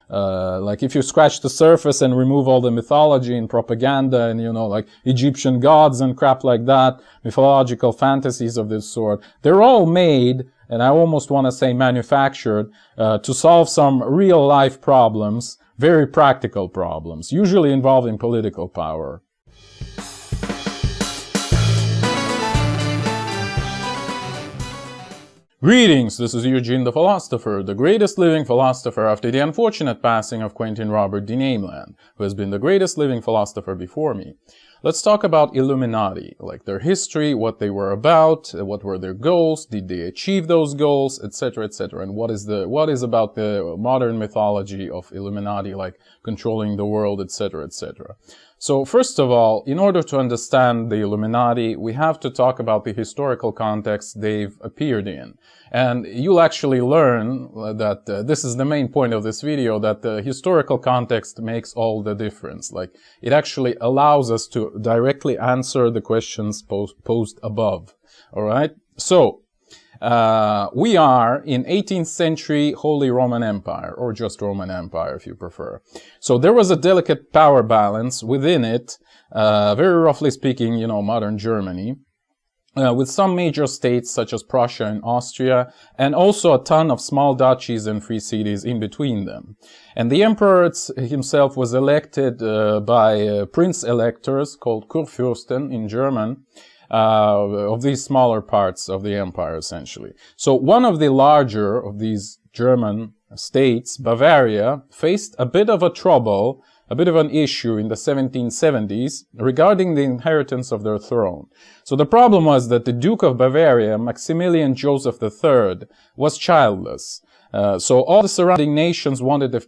Like if you scratch the surface and remove all the mythology and propaganda and, you know, like Egyptian gods and crap like that, mythological fantasies of this sort, they're all made, and I almost want to say manufactured, to solve some real life problems, very practical problems, usually involving political power. Greetings, this is Eugene the Philosopher, the greatest living philosopher after the unfortunate passing of Quentin Robert de Nameland, who has been the greatest living philosopher before me. Let's talk about Illuminati, like their history, what they were about, what were their goals, did they achieve those goals, etc., etc., and what is about the modern mythology of Illuminati, like controlling the world, etc., etc. So first of all, in order to understand the Illuminati, we have to talk about the historical context they've appeared in. And you'll actually learn that this is the main point of this video, that the historical context makes all the difference. Like, it actually allows us to directly answer the questions posed above. Alright? So, we are in 18th century Holy Roman Empire, or just Roman Empire if you prefer. So there was a delicate power balance within it, very roughly speaking, you know, modern Germany, with some major states such as Prussia and Austria, and also a ton of small duchies and free cities in between them. And the emperor himself was elected by prince-electors called Kurfürsten in German, of these smaller parts of the empire, essentially. So one of the larger of these German states, Bavaria, faced a bit of a trouble, a bit of an issue in the 1770s regarding the inheritance of their throne. So the problem was that the Duke of Bavaria, Maximilian Joseph III, was childless. So all the surrounding nations wanted a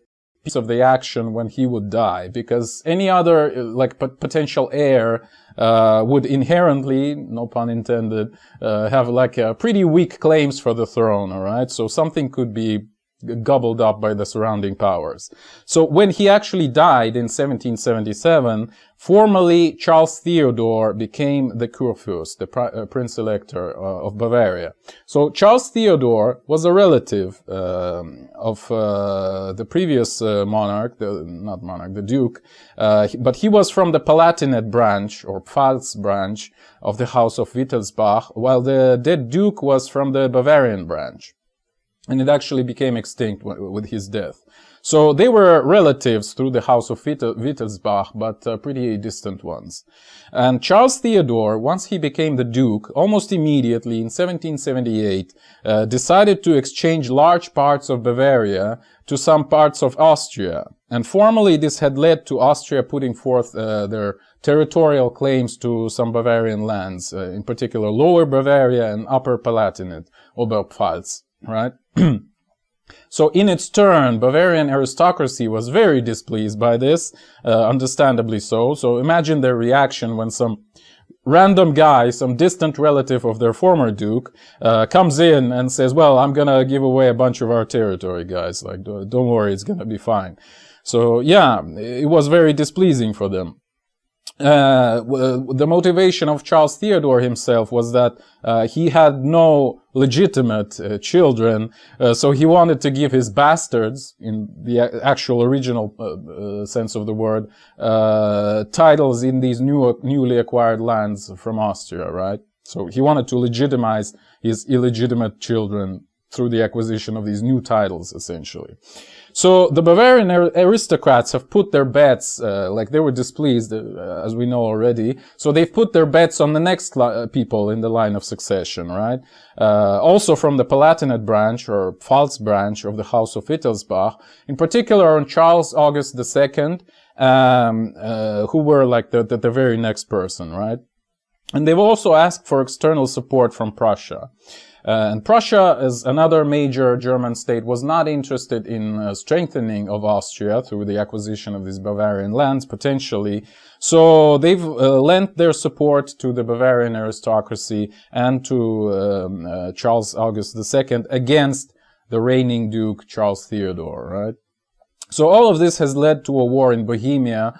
piece of the action when he would die, because any other like potential heir would inherently, no pun intended, have like pretty weak claims for the throne. All right, so something could be gobbled up by the surrounding powers. So when he actually died in 1777, formally Charles Theodore became the Kurfürst, the Prince-Elector of Bavaria. So Charles Theodore was a relative of the previous monarch, the Duke, but he was from the Palatinate branch, or Pfalz branch, of the House of Wittelsbach, while the dead Duke was from the Bavarian branch. And it actually became extinct with his death. So they were relatives through the House of Wittelsbach, but pretty distant ones. And Charles Theodore, once he became the Duke, almost immediately in 1778, decided to exchange large parts of Bavaria to some parts of Austria. And formally this had led to Austria putting forth their territorial claims to some Bavarian lands, in particular Lower Bavaria and Upper Palatinate, Oberpfalz. Right? So in its turn, Bavarian aristocracy was very displeased by this, understandably so. So imagine their reaction when some random guy, some distant relative of their former duke, comes in and says, well, I'm gonna give away a bunch of our territory, guys. Like, don't worry, it's gonna be fine. So yeah, it was very displeasing for them. The motivation of Charles Theodore himself was that he had no legitimate children, so he wanted to give his bastards, in the actual original sense of the word, titles in these newly acquired lands from Austria, right? So he wanted to legitimize his illegitimate children through the acquisition of these new titles, essentially. So the Bavarian aristocrats have put their bets, like they were displeased, as we know already, so they've put their bets on the next people in the line of succession, right? Also from the Palatinate branch, or Pfalz branch of the House of Wittelsbach, in particular on Charles August II, who were like the very next person, right? And they've also asked for external support from Prussia. And Prussia, as another major German state, was not interested in strengthening of Austria through the acquisition of these Bavarian lands, potentially. So they've lent their support to the Bavarian aristocracy and to Charles August II against the reigning Duke Charles Theodore, right? So all of this has led to a war in Bohemia,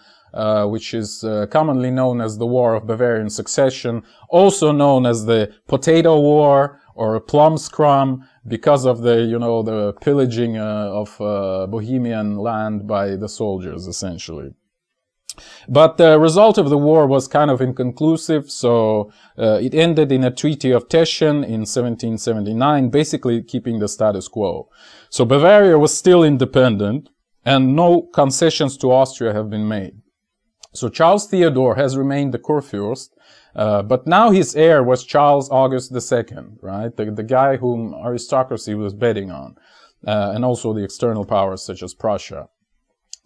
which is commonly known as the War of Bavarian Succession, also known as the Potato War, or a plum scrum because of the, you know, the pillaging of Bohemian land by the soldiers, essentially. But the result of the war was kind of inconclusive, so it ended in a Treaty of Teschen in 1779, basically keeping the status quo. So Bavaria was still independent, and no concessions to Austria have been made. So Charles Theodore has remained the Kurfürst, but now his heir was Charles August II, right? The guy whom aristocracy was betting on, and also the external powers such as Prussia.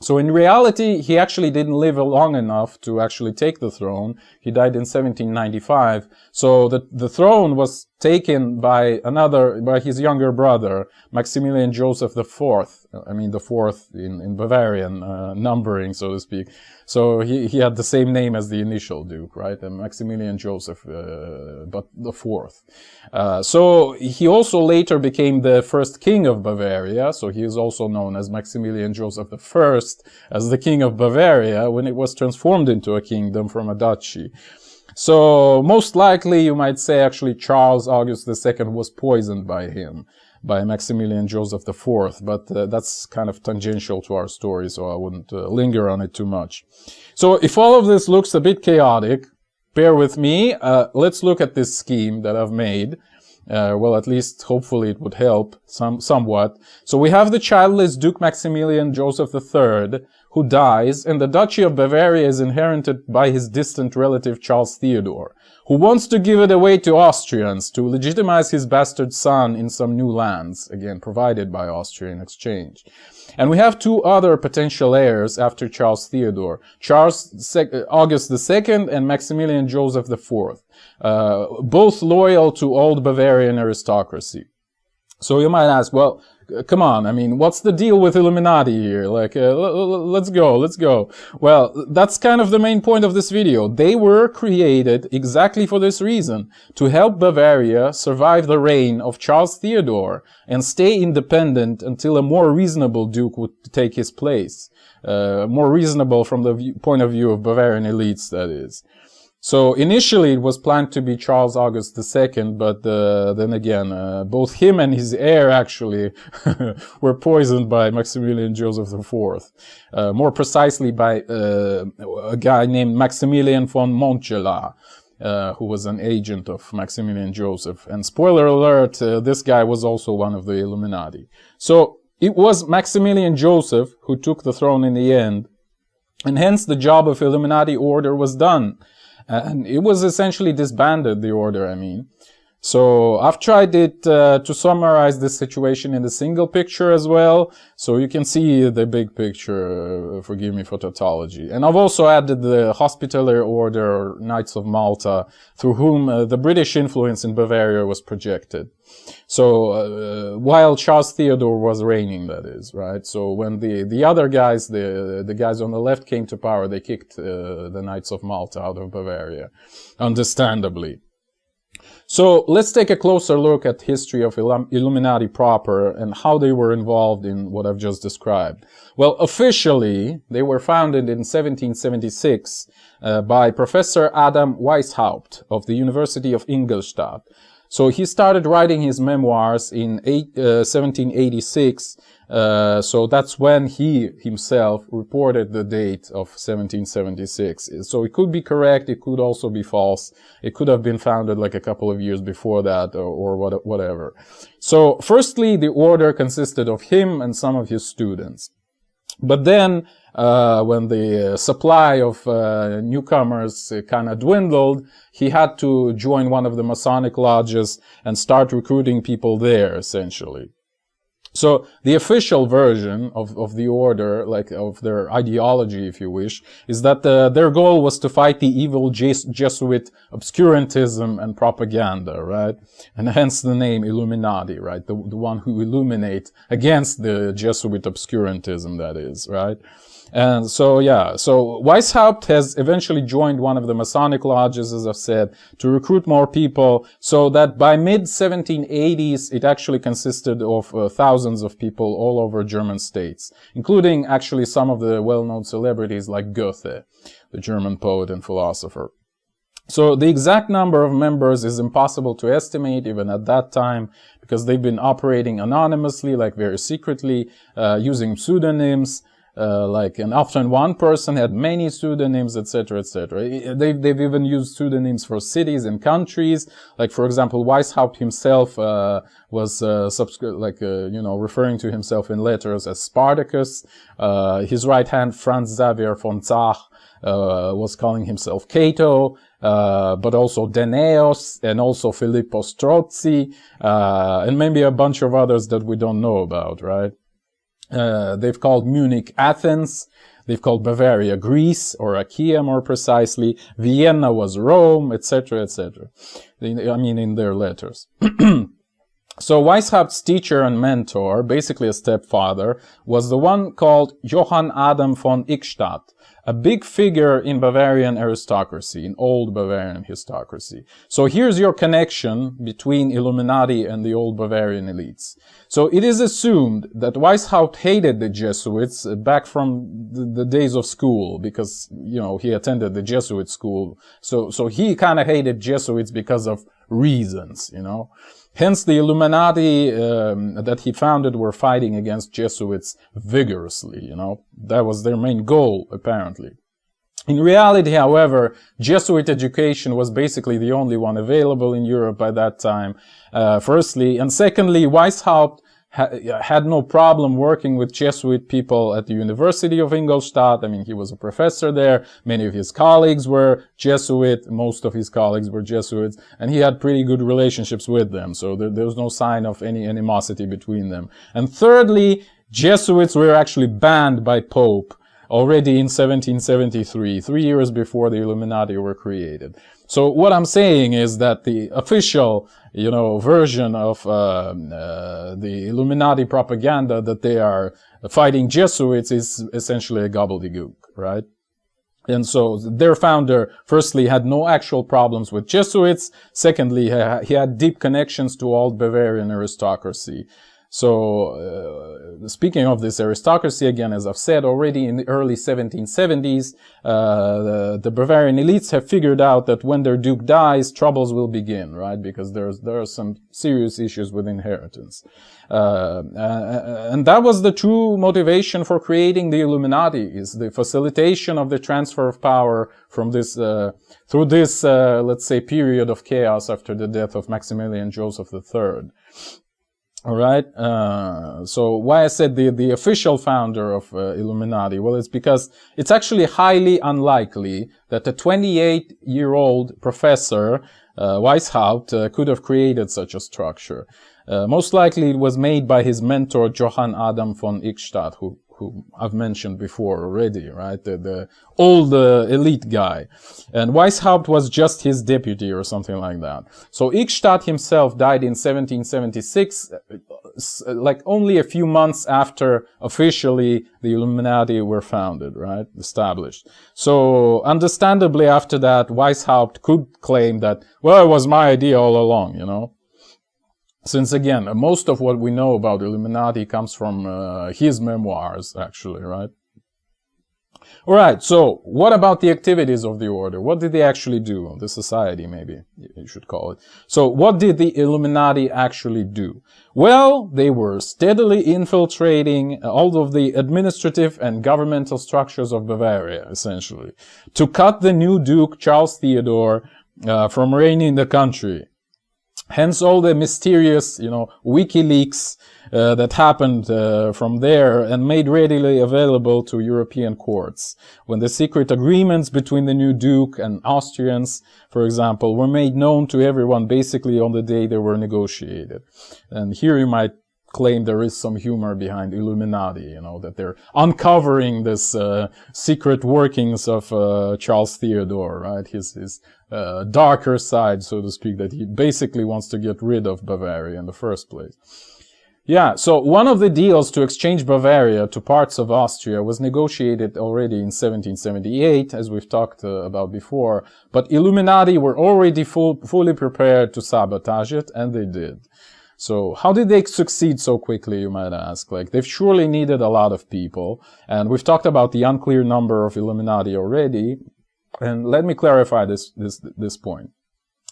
So in reality, he actually didn't live long enough to actually take the throne. He died in 1795. So the throne was taken by his younger brother, Maximilian Joseph IV. I mean, the fourth in Bavarian numbering, so to speak. So he had the same name as the initial duke, right? Maximilian Joseph, but the fourth. So he also later became the first king of Bavaria. So he is also known as Maximilian Joseph I as the king of Bavaria when it was transformed into a kingdom from a duchy. So most likely you might say actually Charles August II was poisoned by him, by Maximilian Joseph IV, but that's kind of tangential to our story, so I wouldn't linger on it too much. So if all of this looks a bit chaotic, bear with me. Let's look at this scheme that I've made. Well, at least hopefully it would help somewhat. So we have the childless Duke Maximilian Joseph III, who dies, and the Duchy of Bavaria is inherited by his distant relative Charles Theodore, who wants to give it away to Austrians to legitimize his bastard son in some new lands, again provided by Austria in exchange. And we have two other potential heirs after Charles Theodore, August II and Maximilian Joseph IV, both loyal to old Bavarian aristocracy. So you might ask, well, come on, I mean, what's the deal with Illuminati here? Like, let's go. Well, that's kind of the main point of this video. They were created exactly for this reason, to help Bavaria survive the reign of Charles Theodore and stay independent until a more reasonable duke would take his place. More reasonable from the point of view of Bavarian elites, that is. So initially it was planned to be Charles August II, but then again, both him and his heir actually were poisoned by Maximilian Joseph IV. More precisely by a guy named Maximilian von Montgelas, who was an agent of Maximilian Joseph. And spoiler alert, this guy was also one of the Illuminati. So it was Maximilian Joseph who took the throne in the end, and hence the job of Illuminati order was done. And it was essentially disbanded, the order, I mean. So I've tried to summarize this situation in the single picture as well, so you can see the big picture, forgive me for tautology. And I've also added the Hospitaller Order, or Knights of Malta, through whom the British influence in Bavaria was projected. So while Charles Theodore was reigning, that is, right? So when the other guys, the guys on the left came to power, they kicked the Knights of Malta out of Bavaria, understandably. So let's take a closer look at history of Illuminati proper and how they were involved in what I've just described. Well, officially, they were founded in 1776 by Professor Adam Weishaupt of the University of Ingolstadt. So he started writing his memoirs in 1786, so that's when he himself reported the date of 1776. So it could be correct, it could also be false, it could have been founded like a couple of years before that, or whatever. So firstly, the order consisted of him and some of his students. But then, when the supply of newcomers kind of dwindled, he had to join one of the Masonic lodges and start recruiting people there, essentially. So the official version of the order, like of their ideology, if you wish, is that their goal was to fight the evil Jesuit obscurantism and propaganda, right? And hence the name Illuminati, right? The one who illuminate against the Jesuit obscurantism, that is, right? And so, yeah, so Weishaupt has eventually joined one of the Masonic lodges, as I've said, to recruit more people, so that by mid-1780s, it actually consisted of thousands of people all over German states, including actually some of the well-known celebrities like Goethe, the German poet and philosopher. So the exact number of members is impossible to estimate even at that time, because they've been operating anonymously, like very secretly, using pseudonyms, and often one person had many pseudonyms, etc., etc. They've even used pseudonyms for cities and countries. Like, for example, Weishaupt himself was referring to himself in letters as Spartacus. His right hand, Franz Xaver von Zach, was calling himself Cato, but also Danaeus, and also Filippo Strozzi, and maybe a bunch of others that we don't know about, right? They've called Munich Athens, they've called Bavaria Greece, or Achaia more precisely, Vienna was Rome, etc., etc. In their letters. So Weishaupt's teacher and mentor, basically a stepfather, was the one called Johann Adam von Eichstätt, a big figure in Bavarian aristocracy, in old Bavarian aristocracy. So here's your connection between Illuminati and the old Bavarian elites. So it is assumed that Weishaupt hated the Jesuits back from the days of school, because, he attended the Jesuit school. So he kind of hated Jesuits because of reasons, Hence, the Illuminati that he founded were fighting against Jesuits vigorously, That was their main goal, apparently. In reality, however, Jesuit education was basically the only one available in Europe by that time, firstly. And secondly, Weishaupt had no problem working with Jesuit people at the University of Ingolstadt. He was a professor there. Many of his colleagues were Jesuit. Most of his colleagues were Jesuits. And he had pretty good relationships with them. So there was no sign of any animosity between them. And thirdly, Jesuits were actually banned by Pope already in 1773, 3 years before the Illuminati were created. So what I'm saying is that the official, version of the Illuminati propaganda, that they are fighting Jesuits, is essentially a gobbledygook, right? And so their founder, firstly, had no actual problems with Jesuits. Secondly, he had deep connections to old Bavarian aristocracy. So, speaking of this aristocracy, again, as I've said already, in the early 1770s, the Bavarian elites have figured out that when their duke dies, troubles will begin, right? Because there are some serious issues with inheritance. And that was the true motivation for creating the Illuminati, is the facilitation of the transfer of power from this, through this, let's say, period of chaos after the death of Maximilian Joseph III. All right. So why I said the official founder of Illuminati? Well, it's because it's actually highly unlikely that a 28-year-old professor, Weishaupt, could have created such a structure. Most likely it was made by his mentor, Johann Adam von Eichstätt, who I've mentioned before already, right? The old elite guy. And Weishaupt was just his deputy or something like that. So Eichstätt himself died in 1776, like only a few months after officially the Illuminati were founded, right? Established. So understandably after that, Weishaupt could claim that, well, it was my idea all along, Since, again, most of what we know about Illuminati comes from his memoirs, actually, right? All right, so what about the activities of the order? What did they actually do? The society, maybe you should call it. So what did the Illuminati actually do? Well, they were steadily infiltrating all of the administrative and governmental structures of Bavaria, essentially, to cut the new Duke, Charles Theodore, from reigning in the country. Hence all the mysterious, WikiLeaks that happened from there and made readily available to European courts. When the secret agreements between the new Duke and Austrians, for example, were made known to everyone basically on the day they were negotiated. And here you might claim there is some humor behind Illuminati, that they're uncovering this secret workings of Charles Theodore, right? His darker side, so to speak, that he basically wants to get rid of Bavaria in the first place. Yeah, so one of the deals to exchange Bavaria to parts of Austria was negotiated already in 1778, as we've talked about before, but Illuminati were already fully prepared to sabotage it, and they did. So how did they succeed so quickly, you might ask? They've surely needed a lot of people, and we've talked about the unclear number of Illuminati already. And let me clarify this point.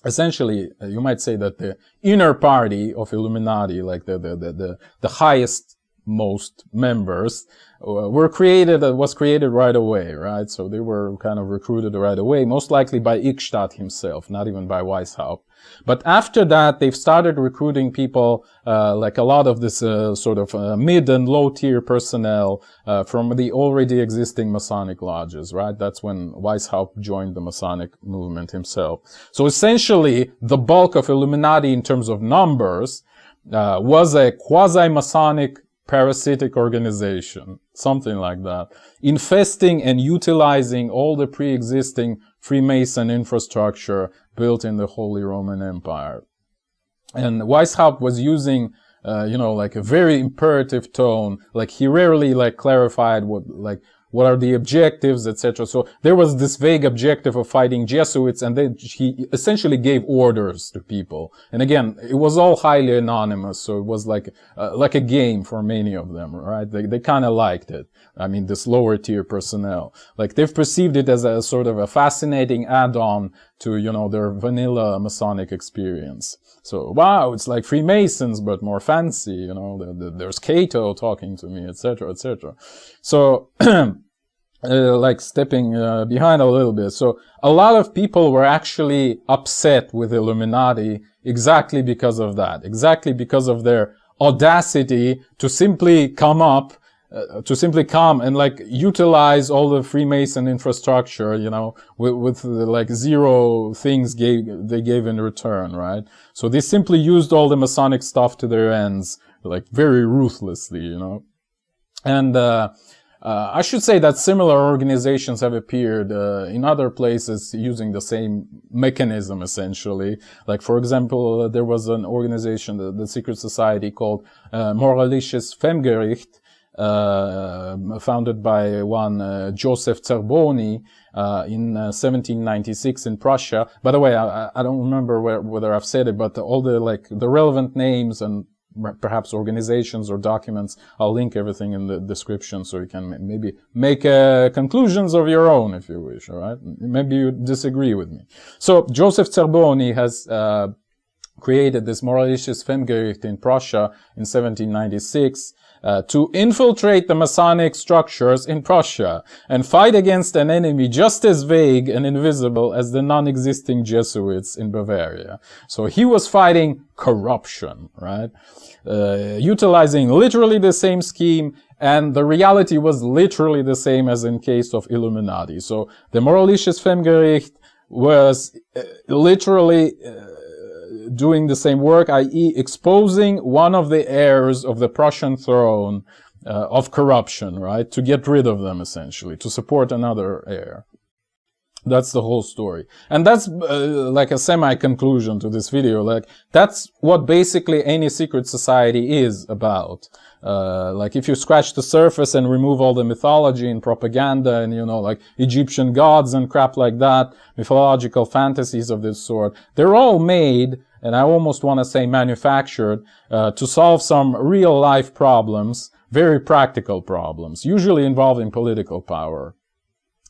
Essentially, you might say that the inner party of Illuminati, like the highest most members, was created right away, right? So they were kind of recruited right away, most likely by E.th.ph himself, not even by Weishaupt. But after that, they've started recruiting people, like a lot of this sort of mid and low tier personnel from the already existing Masonic lodges, right? That's when Weishaupt joined the Masonic movement himself. So essentially, the bulk of Illuminati in terms of numbers was a quasi-Masonic parasitic organization, something like that, infesting and utilizing all the pre-existing Freemason infrastructure built in the Holy Roman Empire. And Weishaupt was using, like a very imperative tone. Like he rarely clarified what are the objectives, etc. So there was this vague objective of fighting Jesuits, and then he essentially gave orders to people. And again, it was all highly anonymous, so it was like a game for many of them, right? They kind of liked it. I mean, this lower tier personnel. Like they've perceived it as a sort of a fascinating add-on to, their vanilla Masonic experience. So, wow, it's like Freemasons, but more fancy, there's Cato talking to me, etc., etc. So, stepping behind a little bit. So, a lot of people were actually upset with Illuminati exactly because of that, exactly because of their audacity to simply come and utilize all the Freemason infrastructure, with zero things they gave in return, right? So they simply used all the Masonic stuff to their ends, very ruthlessly, And, I should say that similar organizations have appeared in other places using the same mechanism, essentially. Like, for example, there was an organization, the secret society called Moralisches Femgericht, founded by one Joseph Zerboni in 1796 in Prussia. By the way, I don't remember whether I've said it, but all the relevant names and perhaps organizations or documents, I'll link everything in the description so you can maybe make conclusions of your own if you wish, all right? Maybe you disagree with me. So Joseph Zerboni has created this Moralisches Femgericht in Prussia in 1796 to infiltrate the Masonic structures in Prussia and fight against an enemy just as vague and invisible as the non-existing Jesuits in Bavaria. So he was fighting corruption, right? Utilizing literally the same scheme, and the reality was literally the same as in case of Illuminati. So the Moralisches Femgericht was literally doing the same work, i.e. exposing one of the heirs of the Prussian throne of corruption, right? To get rid of them, essentially, to support another heir. That's the whole story. And that's like a semi-conclusion to this video. That's what basically any secret society is about. If you scratch the surface and remove all the mythology and propaganda and, Egyptian gods and crap like that, mythological fantasies of this sort, they're all made, and I almost want to say manufactured, to solve some real-life problems, very practical problems, usually involving political power.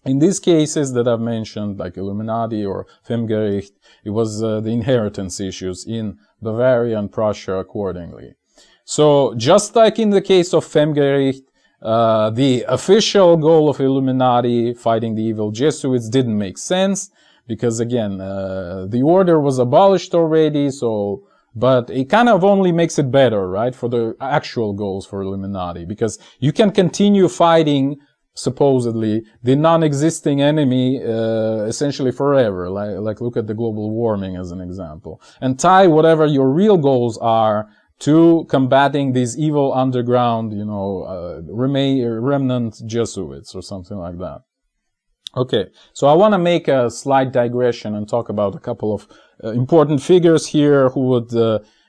In these cases that I've mentioned, like Illuminati or Femgericht, it was the inheritance issues in Bavaria and Prussia accordingly. So, just like in the case of Femgericht, the official goal of Illuminati, fighting the evil Jesuits, didn't make sense, because again, the order was abolished already, but it kind of only makes it better, right, for the actual goals for Illuminati, because you can continue fighting supposedly the non-existing enemy essentially forever, like look at the global warming as an example, and tie whatever your real goals are to combating these evil underground, remnant Jesuits or something like that. Okay, so I want to make a slight digression and talk about a couple of important figures here who would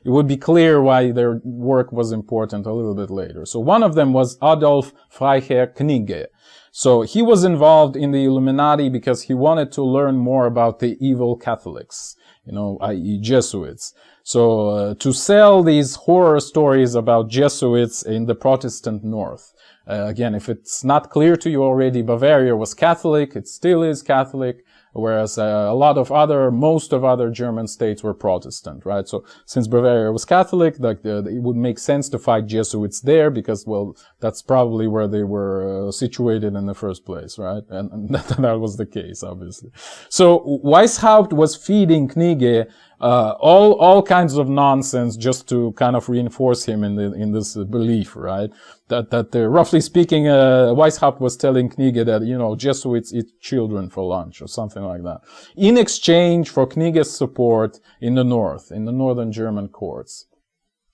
it would be clear why their work was important a little bit later. So one of them was Adolf Freiherr Knigge. So he was involved in the Illuminati because he wanted to learn more about the evil Catholics, i.e. Jesuits. So to sell these horror stories about Jesuits in the Protestant North. Again, if it's not clear to you already, Bavaria was Catholic, it still is Catholic. whereas most of other German states were Protestant, right? So since Bavaria was Catholic, it would make sense to fight Jesuits there because, well, that's probably where they were situated in the first place, right? And that was the case, obviously. So Weishaupt was feeding Knigge all kinds of nonsense just to kind of reinforce him in this belief, right? That roughly speaking, Weishaupt was telling Knigge that, you know, Jesuits eat children for lunch or something like that, in exchange for Knigge's support in the northern German courts.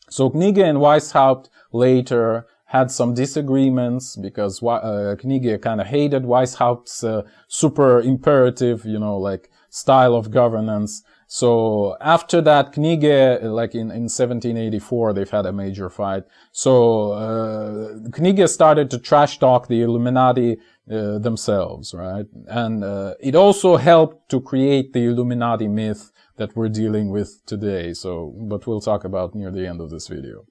So Knigge and Weishaupt later had some disagreements because Knigge kind of hated Weishaupt's super imperative, you know, like style of governance. So after that, Knigge, like in 1784, they've had a major fight. So Knigge started to trash talk the Illuminati themselves, right? And it also helped to create the Illuminati myth that we're dealing with today. So, but we'll talk about near the end of this video.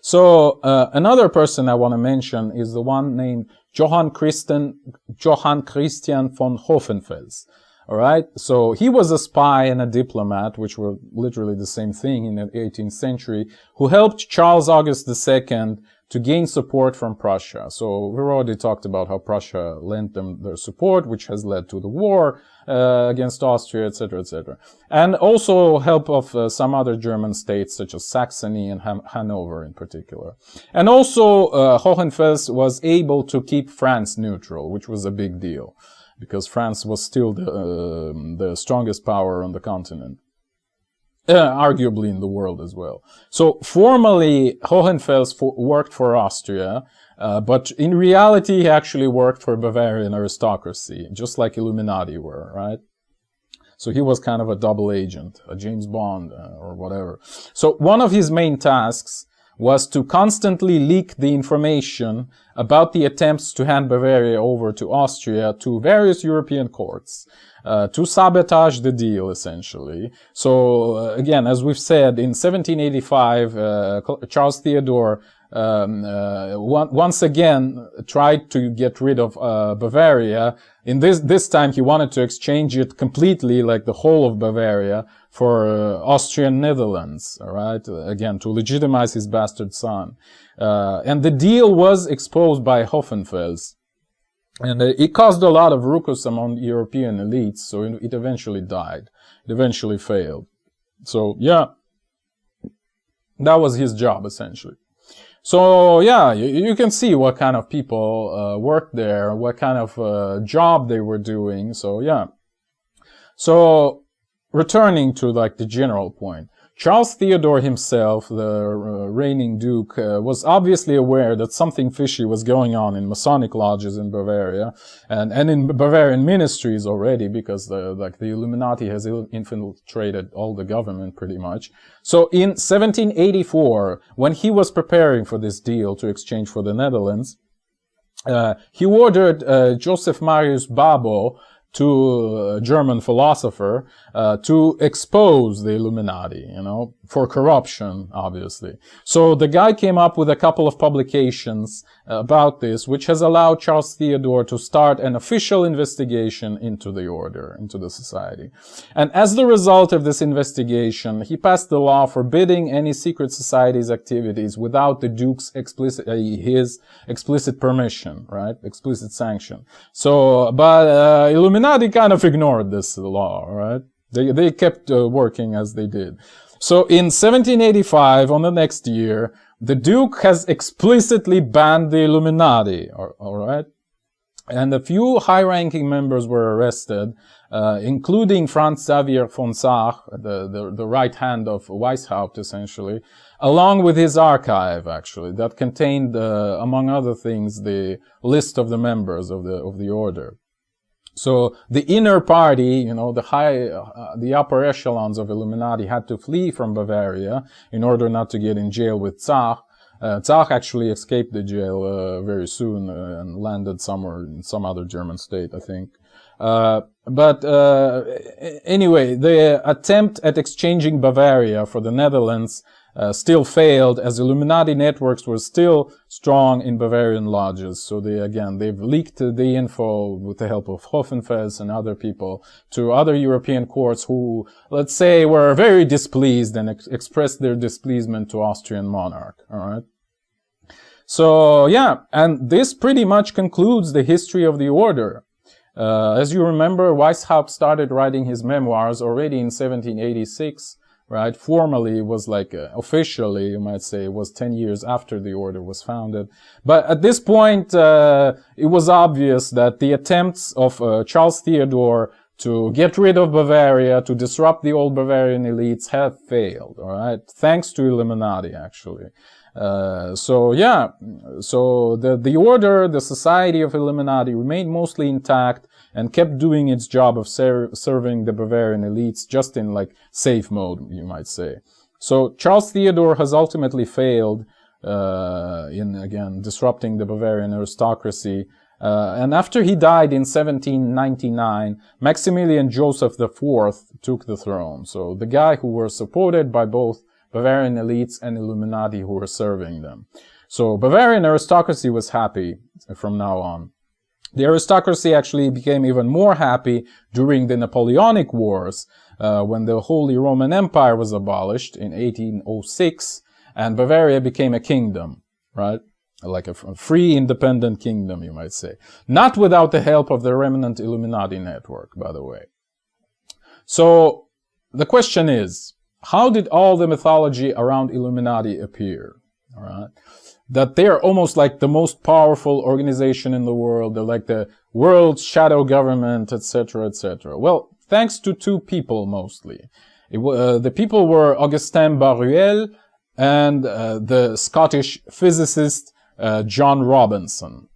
So another person I want to mention is the one named Johann Christian von Hofenfels. All right, so he was a spy and a diplomat, which were literally the same thing in the 18th century, who helped Charles August II to gain support from Prussia. So we've already talked about how Prussia lent them their support, which has led to the war against Austria, etc., etc. And also help of some other German states, such as Saxony and Hanover in particular. And also Hohenfels was able to keep France neutral, which was a big deal, because France was still the strongest power on the continent, arguably in the world as well. So formally, Hohenfels worked for Austria, but in reality, he actually worked for Bavarian aristocracy, just like Illuminati were, right? So he was kind of a double agent, a James Bond or whatever. So one of his main tasks was to constantly leak the information about the attempts to hand Bavaria over to Austria to various European courts, to sabotage the deal, essentially. So, again, as we've said, in 1785, Charles Theodore once again tried to get rid of Bavaria. In this time, he wanted to exchange it completely, like the whole of Bavaria, for Austrian Netherlands, all right? Again, to legitimize his bastard son. And the deal was exposed by Hofenfels. And it caused a lot of ruckus among European elites, so it eventually died. It eventually failed. So, yeah, that was his job, essentially. So, yeah, you can see what kind of people worked there, what kind of job they were doing. So, yeah. So, returning to, like, the general point. Charles Theodore himself, the reigning duke, was obviously aware that something fishy was going on in Masonic lodges in Bavaria and in Bavarian ministries already, because the Illuminati has infiltrated all the government pretty much. So in 1784, when he was preparing for this deal to exchange for the Netherlands, he ordered Joseph Marius Babo, to a German philosopher, to expose the Illuminati, you know, for corruption, obviously. So the guy came up with a couple of publications about this, which has allowed Charles Theodore to start an official investigation into the order, into the society. And as the result of this investigation, he passed the law forbidding any secret society's activities without the Duke's his explicit permission, right? Explicit sanction. So, but Illuminati kind of ignored this law, right? They kept working as they did. So in 1785, on the next year, the Duke has explicitly banned the Illuminati, all right? And a few high-ranking members were arrested, including Franz Xavier von Zach, the right hand of Weishaupt, essentially, along with his archive, actually, that contained, among other things, the list of the members of the order. So the inner party, you know, the upper echelons of Illuminati had to flee from Bavaria in order not to get in jail with Zach. Zach actually escaped the jail very soon and landed somewhere in some other German state, I think. But anyway, the attempt at exchanging Bavaria for the Netherlands still failed, as Illuminati networks were still strong in Bavarian lodges. So they've leaked the info with the help of Hofenfels and other people to other European courts who, let's say, were very displeased and expressed their displeasement to Austrian monarch. All right. So yeah, and this pretty much concludes the history of the order. As you remember, Weishaupt started writing his memoirs already in 1786, right? Formally, it was like, officially, you might say, it was 10 years after the order was founded. But at this point, it was obvious that the attempts of Charles Theodore to get rid of Bavaria, to disrupt the old Bavarian elites, have failed, all right? Thanks to Illuminati, actually. So the order, the society of Illuminati remained mostly intact and kept doing its job of serving the Bavarian elites, just in like safe mode, you might say. So Charles Theodore has ultimately failed in, again, disrupting the Bavarian aristocracy. And after he died in 1799, Maximilian Joseph IV took the throne. So the guy who was supported by both Bavarian elites and Illuminati who were serving them. So Bavarian aristocracy was happy from now on. The aristocracy actually became even more happy during the Napoleonic Wars, when the Holy Roman Empire was abolished in 1806, and Bavaria became a kingdom, right? Like a free, independent kingdom, you might say. Not without the help of the remnant Illuminati network, by the way. So the question is, how did all the mythology around Illuminati appear? All right. That they're almost like the most powerful organization in the world. They're like the world's shadow government, etc., etc. Well, thanks to two people mostly. The people were Augustin Barruel and the Scottish physicist John Robinson.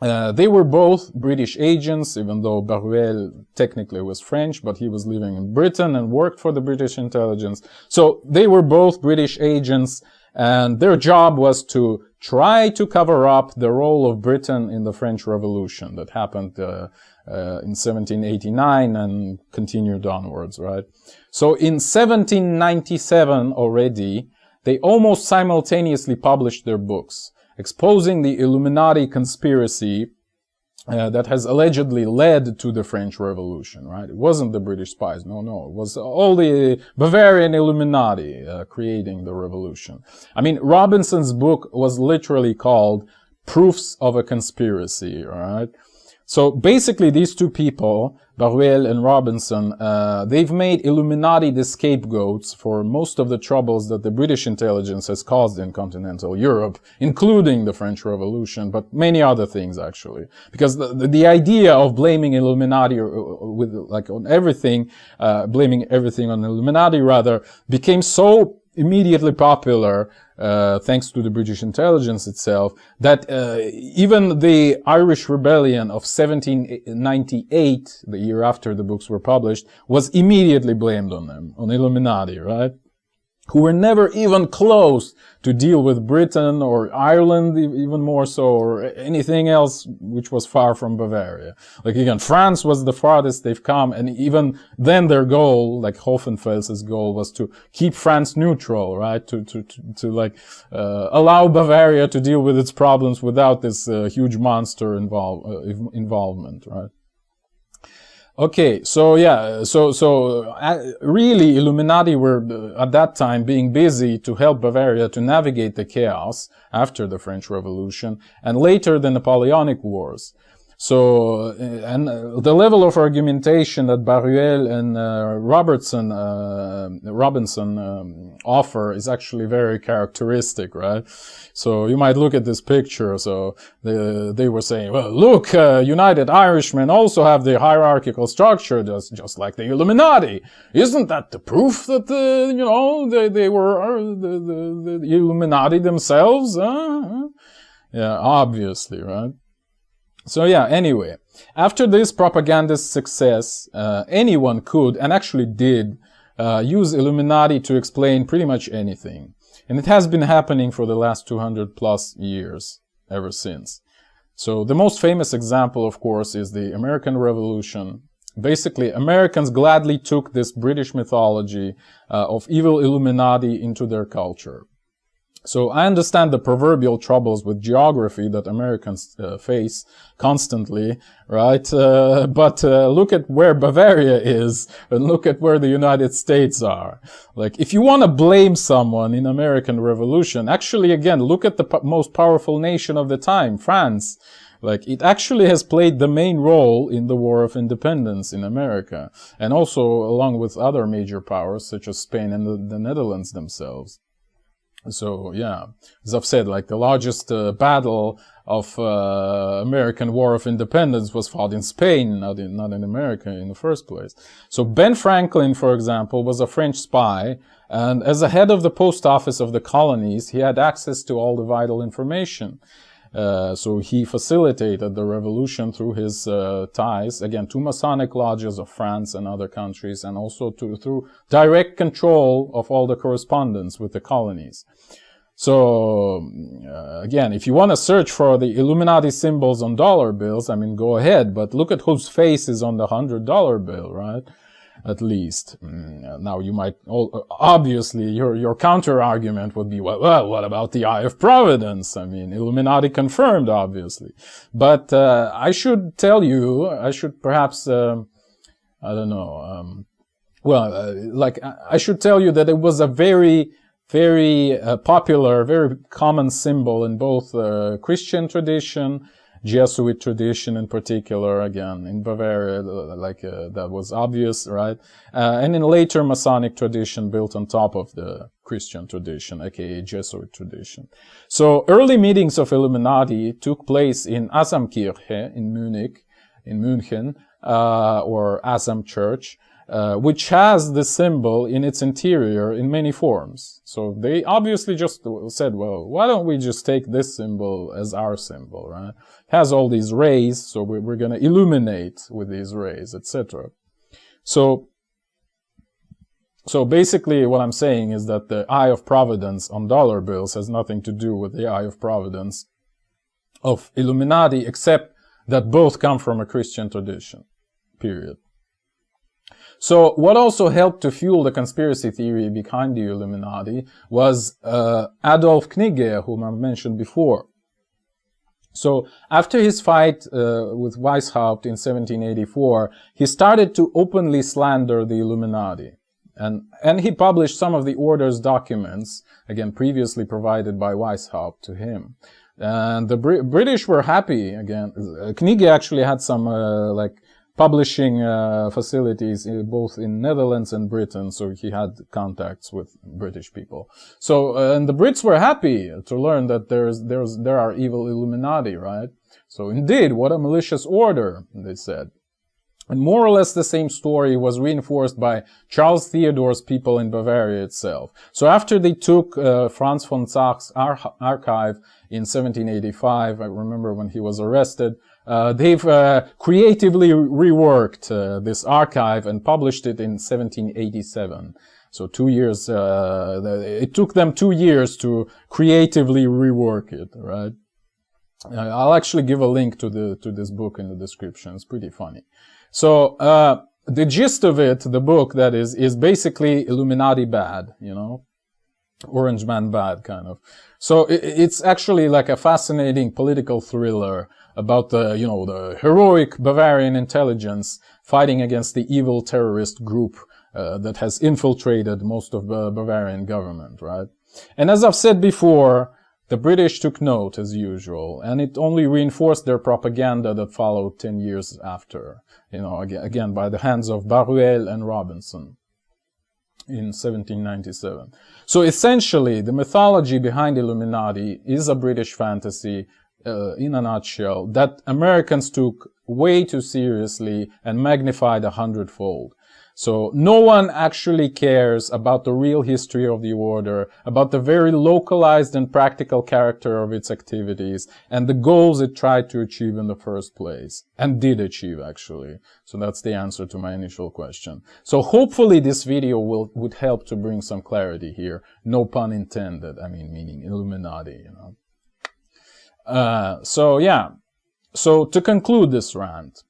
They were both British agents, even though Barruel technically was French, but he was living in Britain and worked for the British intelligence. So they were both British agents, and their job was to try to cover up the role of Britain in the French Revolution that happened in 1789 and continued onwards, right? So in 1797 already, they almost simultaneously published their books, exposing the Illuminati conspiracy that has allegedly led to the French Revolution, right? It wasn't the British spies, no. It was all the Bavarian Illuminati creating the revolution. I mean, Robinson's book was literally called Proofs of a Conspiracy, right? So basically these two people, Barruel and Robinson, they've made Illuminati the scapegoats for most of the troubles that the British intelligence has caused in continental Europe, including the French Revolution, but many other things actually. Because the idea of blaming Illuminati with like on everything, blaming everything on Illuminati rather, became so immediately popular, thanks to the British intelligence itself, that even the Irish Rebellion of 1798, the year after the books were published, was immediately blamed on them, on Illuminati, right? Who were never even close to deal with Britain or Ireland, even more so, or anything else which was far from Bavaria. Like again, France was the farthest they've come, and even then their goal, like Hofenfels' goal, was to keep France neutral, right? To allow Bavaria to deal with its problems without this huge monster involvement, right? Okay, so yeah, really Illuminati were at that time being busy to help Bavaria to navigate the chaos after the French Revolution and later the Napoleonic Wars. So, and the level of argumentation that Barruel and Robinson offer is actually very characteristic, right? So you might look at this picture. So they were saying, well, look, United Irishmen also have the hierarchical structure, just like the Illuminati. Isn't that the proof that they were the Illuminati themselves? Yeah, obviously, right? So yeah, anyway, after this propagandist success, anyone could, and actually did, use Illuminati to explain pretty much anything. And it has been happening for the last 200 plus years, ever since. So the most famous example, of course, is the American Revolution, basically, Americans gladly took this British mythology of evil Illuminati into their culture. So I understand the proverbial troubles with geography that Americans face constantly, right? But look at where Bavaria is and look at where the United States are. Like, if you want to blame someone in American Revolution, actually, again, look at the most powerful nation of the time, France. Like, it actually has played the main role in the War of Independence in America, and also along with other major powers such as Spain and the Netherlands themselves. So, yeah, as I've said, like, the largest battle of American War of Independence was fought in Spain, not in America in the first place. So Ben Franklin, for example, was a French spy, and as a head of the post office of the colonies, he had access to all the vital information. So he facilitated the revolution through his ties, again, to Masonic lodges of France and other countries, and also through direct control of all the correspondence with the colonies. So, again, if you want to search for the Illuminati symbols on dollar bills, I mean, go ahead, but look at whose face is on the $100 bill, right? At least. Now you might, obviously, your counter argument would be, well, what about the Eye of Providence? I mean, Illuminati confirmed, obviously. But, I should tell you, I should perhaps, I don't know, I should tell you that it was a very popular, very common symbol in both Christian tradition, Jesuit tradition in particular, again, in Bavaria, that was obvious, right? And in later Masonic tradition built on top of the Christian tradition, aka Jesuit tradition. So early meetings of Illuminati took place in Asamkirche in München, or Asam Church, which has the symbol in its interior in many forms. So they obviously just said, well, why don't we just take this symbol as our symbol, right? It has all these rays, so we're going to illuminate with these rays, etc. So basically what I'm saying is that the Eye of Providence on dollar bills has nothing to do with the Eye of Providence of Illuminati, except that both come from a Christian tradition, period. So what also helped to fuel the conspiracy theory behind the Illuminati was Adolf Knigge, whom I mentioned before. So after his fight with Weishaupt in 1784, he started to openly slander the Illuminati. And he published some of the order's documents, again, previously provided by Weishaupt to him. And the British were happy, again. Knigge actually had some, publishing facilities both in Netherlands and Britain, so he had contacts with British people. So, and the Brits were happy to learn that there are evil Illuminati, right? So indeed, what a malicious order, they said. And more or less the same story was reinforced by Charles Theodore's people in Bavaria itself. So after they took Franz von Zach's archive in 1785, I remember when he was arrested, they've creatively reworked this archive and published it in 1787. So 2 years, it took them 2 years to creatively rework it, right? I'll actually give a link to this book in the description. It's pretty funny. So, the gist of it, the book that is basically Illuminati bad, you know? Orange Man bad, kind of. So it's actually like a fascinating political thriller about the heroic Bavarian intelligence fighting against the evil terrorist group that has infiltrated most of the Bavarian government, right? And as I've said before, the British took note, as usual, and it only reinforced their propaganda that followed 10 years after, again by the hands of Baruel and Robinson in 1797. So essentially, the mythology behind Illuminati is a British fantasy, in a nutshell, that Americans took way too seriously and magnified 100-fold. So no one actually cares about the real history of the order, about the very localized and practical character of its activities, and the goals it tried to achieve in the first place, and did achieve actually. So that's the answer to my initial question. So hopefully this video would help to bring some clarity here. No pun intended, I mean meaning Illuminati, So yeah. So to conclude this rant,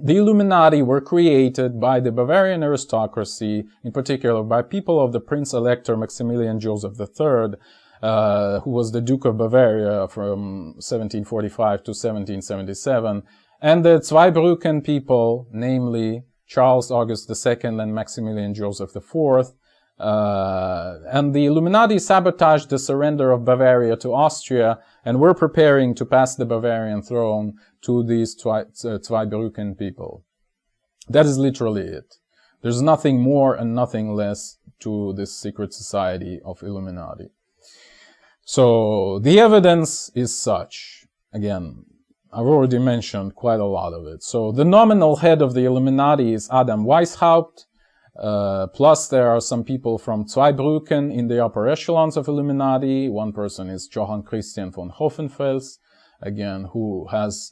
The Illuminati were created by the Bavarian aristocracy, in particular by people of the Prince Elector Maximilian Joseph III, who was the Duke of Bavaria from 1745 to 1777, and the Zweibrücken people, namely Charles August II and Maximilian Joseph IV. And the Illuminati sabotaged the surrender of Bavaria to Austria and were preparing to pass the Bavarian throne to these Zweibrücken people. That is literally it. There's nothing more and nothing less to this secret society of Illuminati. So the evidence is such. Again, I've already mentioned quite a lot of it. So the nominal head of the Illuminati is Adam Weishaupt. Plus there are some people from Zweibrücken in the upper echelons of Illuminati. One person is Johann Christian von Hofenfels, again, who has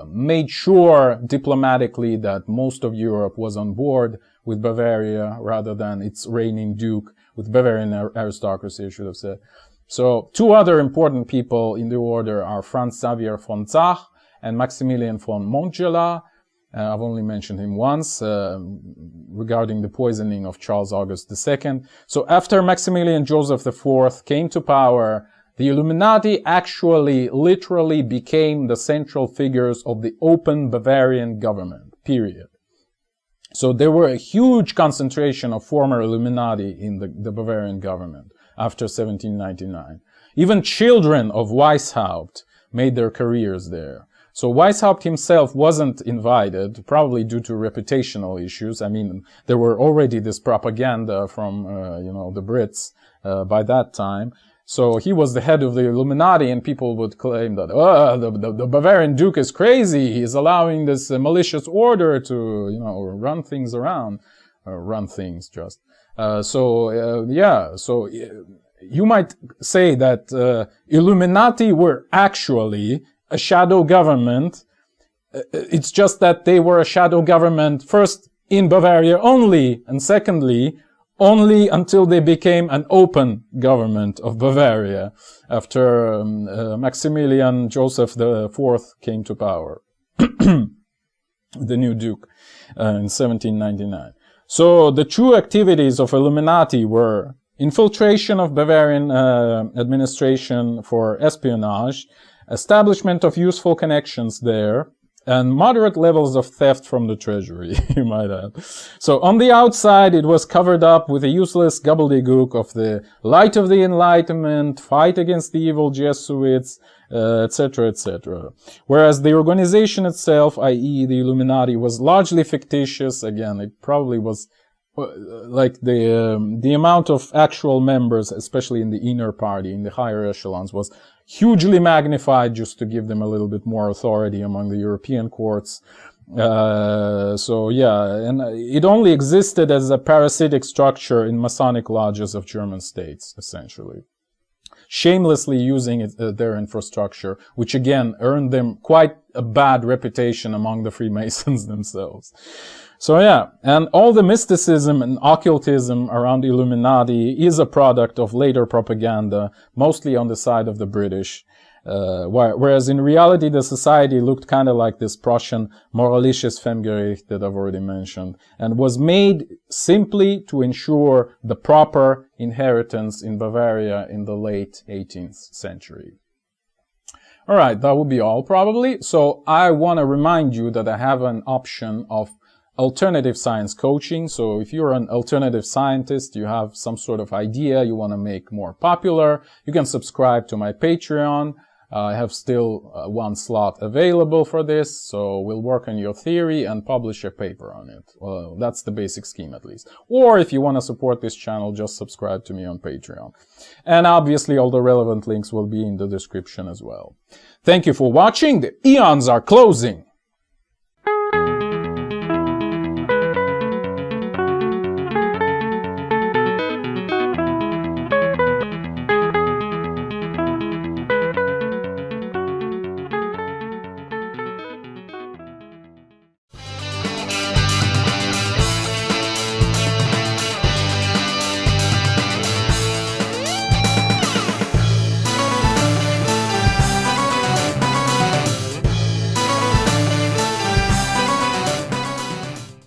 made sure diplomatically that most of Europe was on board with Bavaria rather than its reigning duke, with Bavarian aristocracy, I should have said. So two other important people in the order are Franz Xaver von Zach and Maximilian von Montgelas. I've only mentioned him once regarding the poisoning of Charles August II. So after Maximilian Joseph IV came to power, the Illuminati actually literally became the central figures of the open Bavarian government, period. So there were a huge concentration of former Illuminati in the Bavarian government after 1799. Even children of Weishaupt made their careers there. So Weishaupt himself wasn't invited, probably due to reputational issues. I mean, there were already this propaganda from, the Brits by that time. So he was the head of the Illuminati, and people would claim that, the Bavarian Duke is crazy. He's allowing this malicious order to, run things around, run things just. So you might say that Illuminati were actually a shadow government. It's just that they were a shadow government first in Bavaria only, and secondly, only until they became an open government of Bavaria after Maximilian Joseph IV came to power, the new duke, in 1799. So the true activities of Illuminati were infiltration of Bavarian administration for espionage, establishment of useful connections there, and moderate levels of theft from the treasury, you might add. So on the outside, it was covered up with a useless gobbledygook of the light of the Enlightenment, fight against the evil Jesuits, etc., etc. Whereas the organization itself, i.e. the Illuminati, was largely fictitious. Again, it probably was like the amount of actual members, especially in the inner party, in the higher echelons, was hugely magnified just to give them a little bit more authority among the European courts. And it only existed as a parasitic structure in Masonic lodges of German states, essentially. Shamelessly using their infrastructure, which again earned them quite a bad reputation among the Freemasons themselves. So and all the mysticism and occultism around Illuminati is a product of later propaganda, mostly on the side of the British. Whereas in reality, the society looked kind of like this Prussian moralisches Femgericht that I've already mentioned, and was made simply to ensure the proper inheritance in Bavaria in the late 18th century. Alright, that would be all probably. So I want to remind you that I have an option of alternative science coaching. So if you're an alternative scientist, you have some sort of idea you want to make more popular, you can subscribe to my Patreon. I have still one slot available for this, so we'll work on your theory and publish a paper on it. Well, that's the basic scheme at least. Or if you want to support this channel, just subscribe to me on Patreon. And obviously all the relevant links will be in the description as well. Thank you for watching. The eons are closing.